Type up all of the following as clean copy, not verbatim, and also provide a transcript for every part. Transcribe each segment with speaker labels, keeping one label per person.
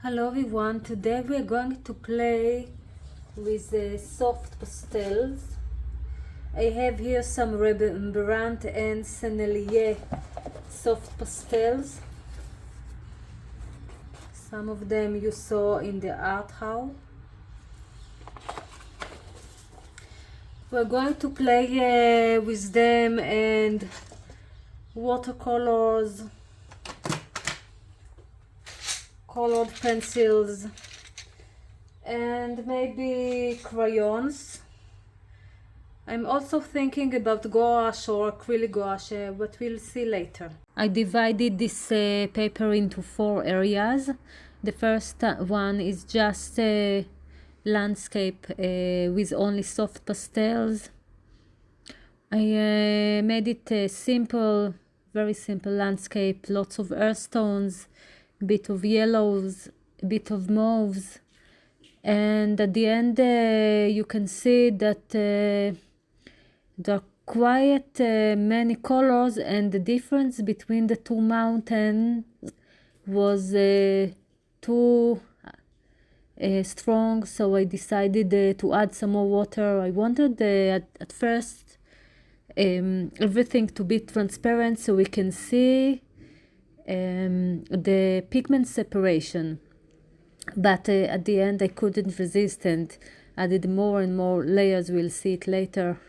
Speaker 1: Hello everyone, today we are going to play with soft pastels. I have here some Rembrandt and Sennelier soft pastels. Some of them you saw in the art hall. We're going to play with them and watercolors, colored pencils, and maybe crayons. I'm also thinking about gouache or acrylic gouache, but we'll see later. I divided this paper into 4 areas. The first one is just landscape with only soft pastels. I made it a simple, very simple landscape, lots of earth tones, a bit of yellows, a bit of mauves, and at the end you can see that there are quite many colors, and the difference between the two mountains was too strong, so I decided to add some more water. I wanted at first everything to be transparent so we can see the pigment separation, but at the end I couldn't resist and added more and more layers. We'll see it later.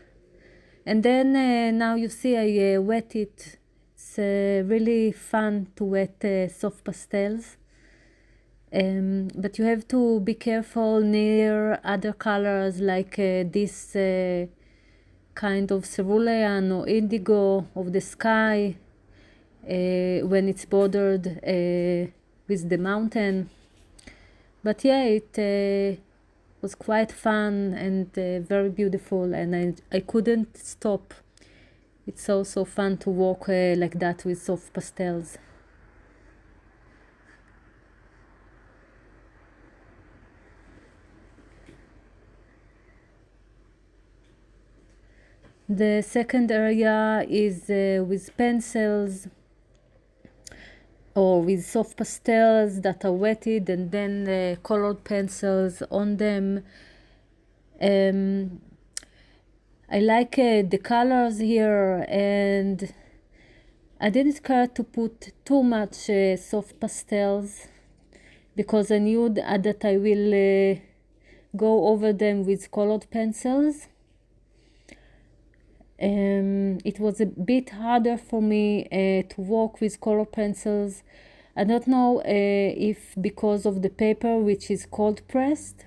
Speaker 1: And then now you see I wet it. It's really fun to wet soft pastels, but you have to be careful near other colors like this kind of cerulean or indigo of the sky when it's bordered with the mountain. But yeah, it was quite fun and very beautiful, and I couldn't stop. It's so fun to walk like that with soft pastels. The second area is with pencils or with soft pastels that are wetted and then colored pencils on them. I like the colors here, and I didn't care to put too much soft pastels because I knew that I will go over them with colored pencils. It was a bit harder for me to work with color pencils. I don't know if because of the paper, which is cold pressed,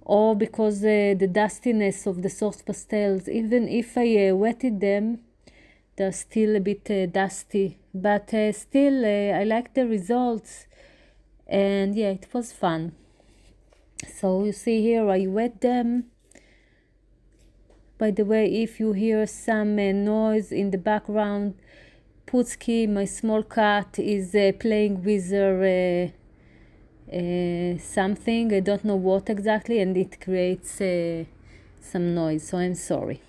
Speaker 1: or because the dustiness of the soft pastels. Even if I wetted them, they're still a bit dusty, but still I like the results, and yeah, it was fun. So you see here I wet them. By the way, if you hear some noise in the background, Putski, my small cat, is playing with her something. I don't know what exactly, and it creates some noise, so I'm sorry.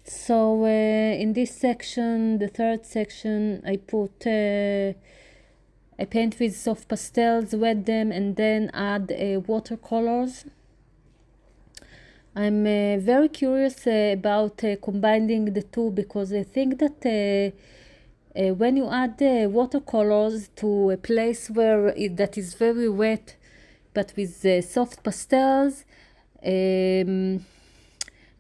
Speaker 1: So in this section, the third section, I paint with soft pastels, wet them, and then add watercolors. I'm very curious about combining the two, because I think that when you add watercolors to a place where that is very wet, but with soft pastels,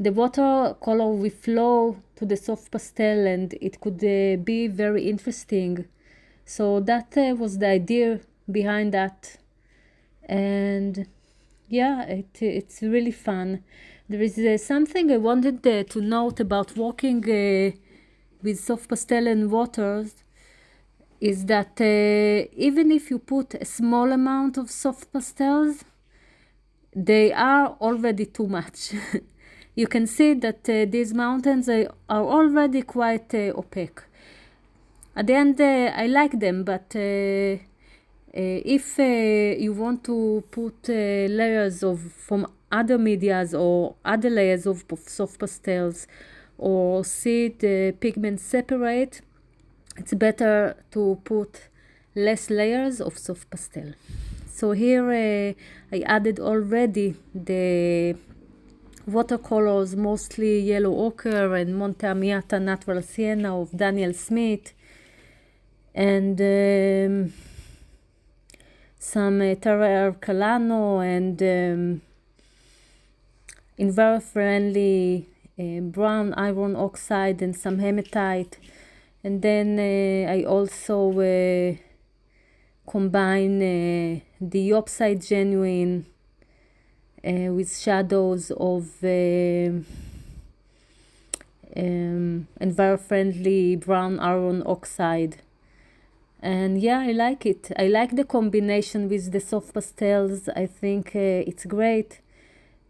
Speaker 1: the watercolor will flow to the soft pastel, and it could be very interesting. So that was the idea behind that, and yeah, it's really fun. There is something I wanted to note about working with soft pastel and waters, is that even if you put a small amount of soft pastels, they are already too much. You can see that these mountains are already quite opaque. At the end, I like them, but If you want to put layers from other medias or other layers of soft pastels, or see the pigment separate, it's better to put less layers of soft pastel. So here I added already the watercolors, mostly Yellow Ochre and Monte Amiata Natural Sienna of Daniel Smith, and some Terra Arcalano, and enviro-friendly brown iron oxide and some hematite. And then I also combine the Opside Genuine with shadows of enviro-friendly brown iron oxide. And yeah, I like it. I like the combination with the soft pastels. I think it's great.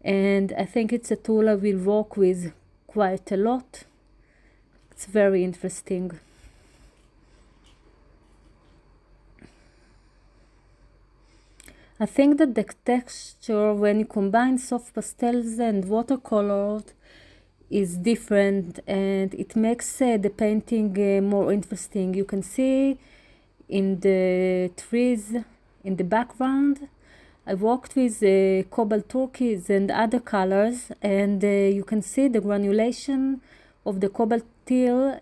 Speaker 1: And I think it's a tool I will work with quite a lot. It's very interesting. I think that the texture, when you combine soft pastels and watercolors, is different, and it makes the painting more interesting. You can see in the trees in the background, I worked with cobalt turquoise and other colors, and you can see the granulation of the cobalt teal,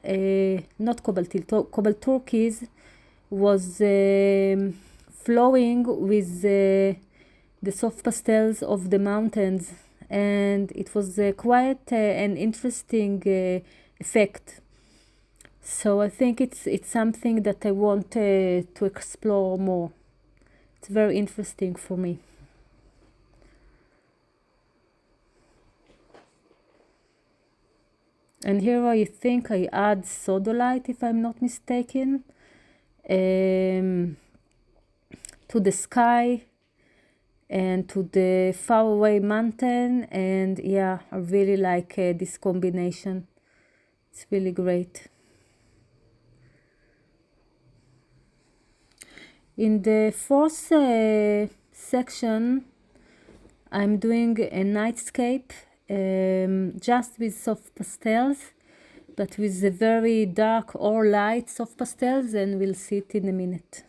Speaker 1: not cobalt teal, cobalt turquoise was flowing with the soft pastels of the mountains, and it was quite an interesting effect. So I think it's something that I want to explore more. It's very interesting for me. And here I think I add sodalite, if I'm not mistaken, to the sky and to the faraway mountain. And yeah, I really like this combination. It's really great. In the fourth section, I'm doing a nightscape, just with soft pastels, but with a very dark or light soft pastels, and we'll see it in a minute.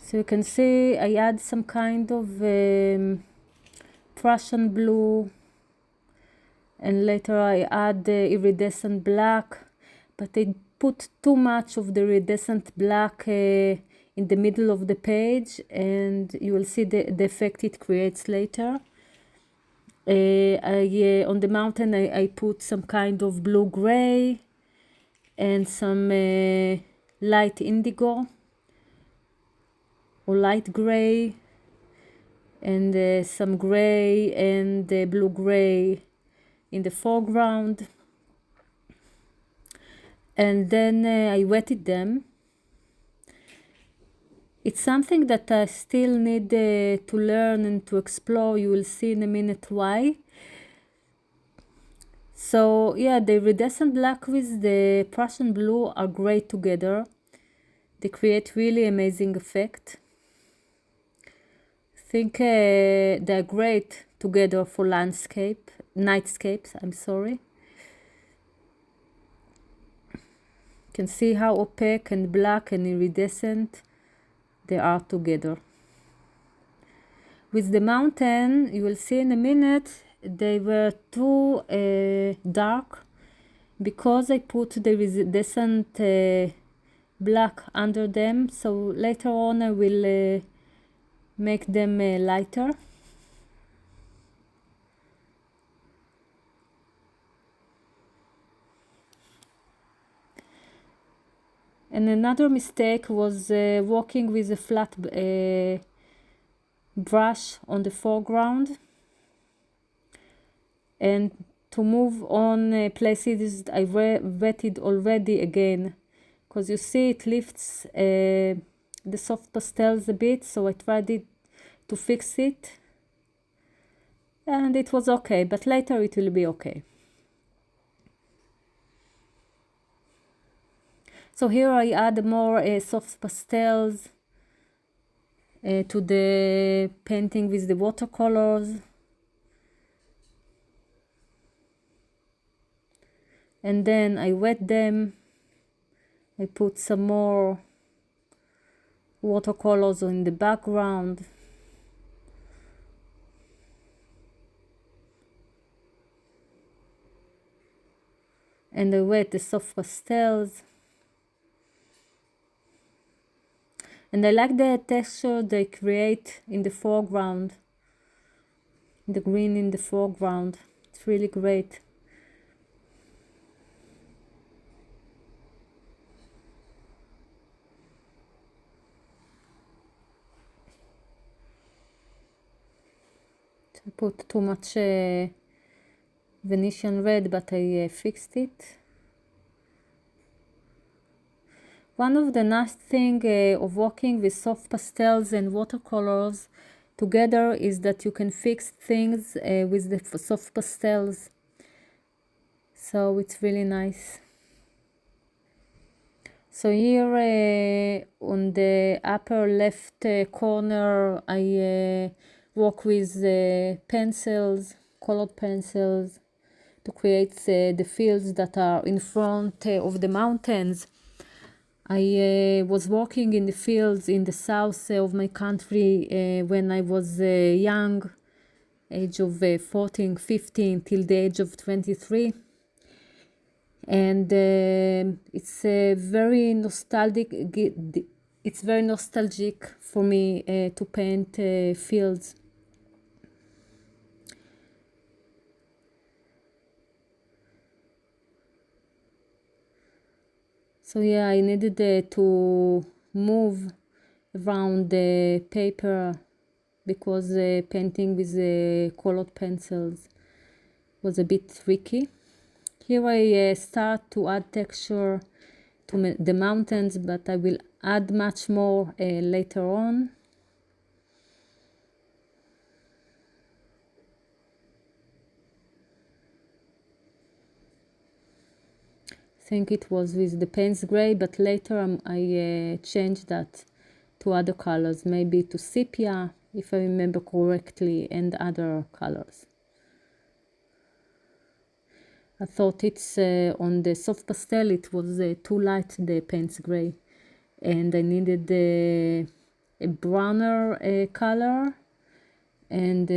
Speaker 1: So you can see I add some kind of Prussian blue, and later I add the iridescent black, but I put too much of the iridescent black in the middle of the page, and you will see the effect it creates later. On the mountain I put some kind of blue-gray and some light indigo or light gray, and some gray and blue-gray in the foreground. And then I wetted them. It's something that I still need to learn and to explore. You will see in a minute why. So yeah, the iridescent black with the Prussian blue are great together. They create really amazing effect. I think they're great together for nightscapes, I'm sorry. You can see how opaque and black and iridescent they are together. With the mountain, you will see in a minute, they were too dark because I put the iridescent black under them. So later on I will make them lighter. And another mistake was working with a flat brush on the foreground, and to move on places I wetted already again because you see it lifts the soft pastels a bit, so I tried it to fix it and it was okay, but later it will be okay. So here I add more soft pastels to the painting with the watercolors, and then I wet them. I put some more watercolors in the background. And I wet the soft pastels. And I like the texture they create in the foreground, the green in the foreground. It's really great. I put too much Venetian red, but I fixed it. One of the nice things of working with soft pastels and watercolors together is that you can fix things with the soft pastels. So it's really nice. So here on the upper left corner, I work with pencils, colored pencils, to create the fields that are in front of the mountains. I was working in the fields in the south of my country when I was young, age of 14, 15 till the age of 23. And it's very nostalgic. It's very nostalgic for me to paint fields. So yeah, I needed to move around the paper because painting with colored pencils was a bit tricky. Here I start to add texture to the mountains, but I will add much more later on. I think it was with the Payne's Gray, but later I changed that to other colors, maybe to sepia, if I remember correctly, and other colors. I thought it's on the soft pastel, it was too light, the Payne's Gray, and I needed a browner color and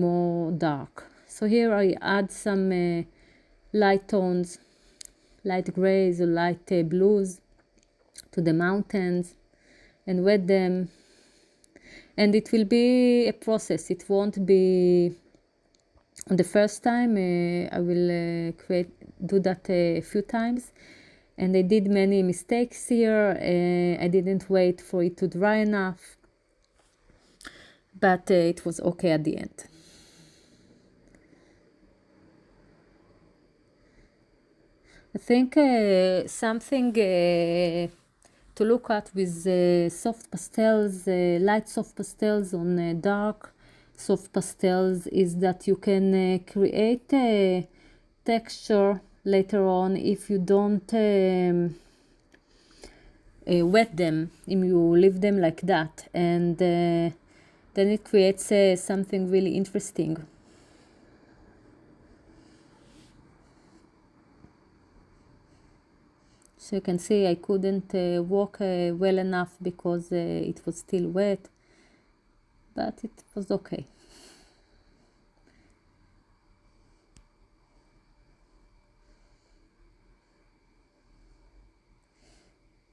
Speaker 1: more dark. So here I add some light tones, light grays or light blues to the mountains and wet them. And it will be a process. It won't be on the first time. I will do that a few times. And I did many mistakes here. I didn't wait for it to dry enough. But it was okay at the end. I think something to look at with soft pastels, light soft pastels on dark soft pastels is that you can create a texture later on if you don't wet them, if you leave them like that, and then it creates something really interesting. So you can see I couldn't walk well enough because it was still wet, but it was okay.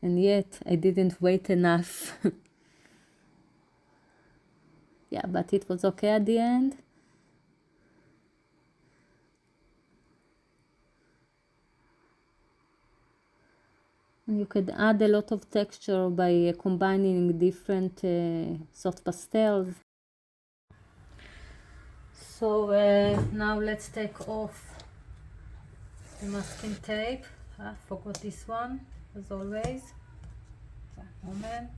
Speaker 1: And yet I didn't wait enough. Yeah, but it was okay at the end. You could add a lot of texture by combining different soft pastels. So now let's take off the masking tape. I forgot this one. as always. One moment.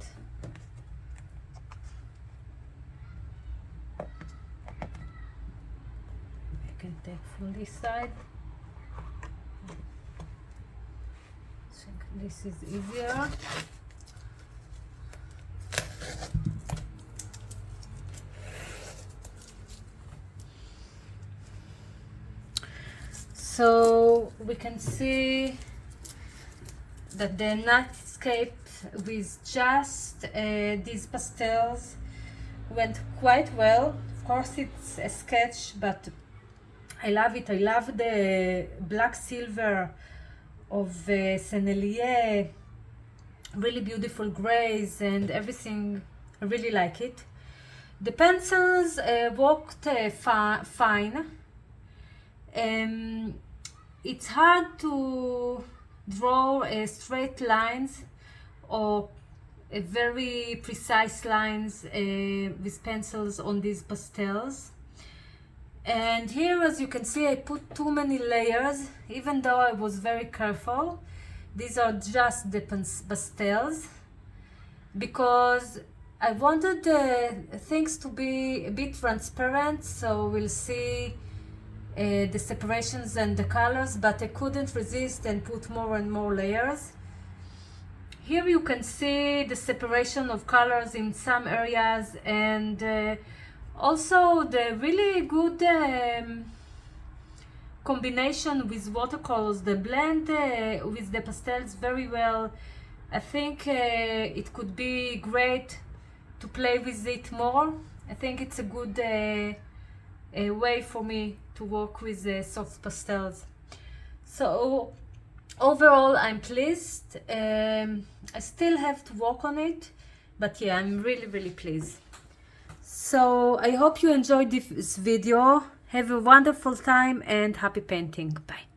Speaker 1: I can take from this side. I think this is easier. So we can see that the landscape with just these pastels went quite well. Of course it's a sketch, but I love it. I love the black silver of Sennelier, really beautiful grays and everything. I really like it. The pencils worked fine. It's hard to draw straight lines or very precise lines with pencils on these pastels. And here, as you can see, I put too many layers, even though I was very careful. These are just the pastels because I wanted things to be a bit transparent, so we'll see the separations and the colors, but I couldn't resist and put more and more layers. Here you can see the separation of colors in some areas, and also the really good combination with watercolors. The blend with the pastels very well. I think it could be great to play with it more. I think it's a good a way for me to work with soft pastels. So overall I'm pleased. I still have to work on it, but yeah, I'm really pleased. So I hope you enjoyed this video. Have a wonderful time and happy painting. Bye.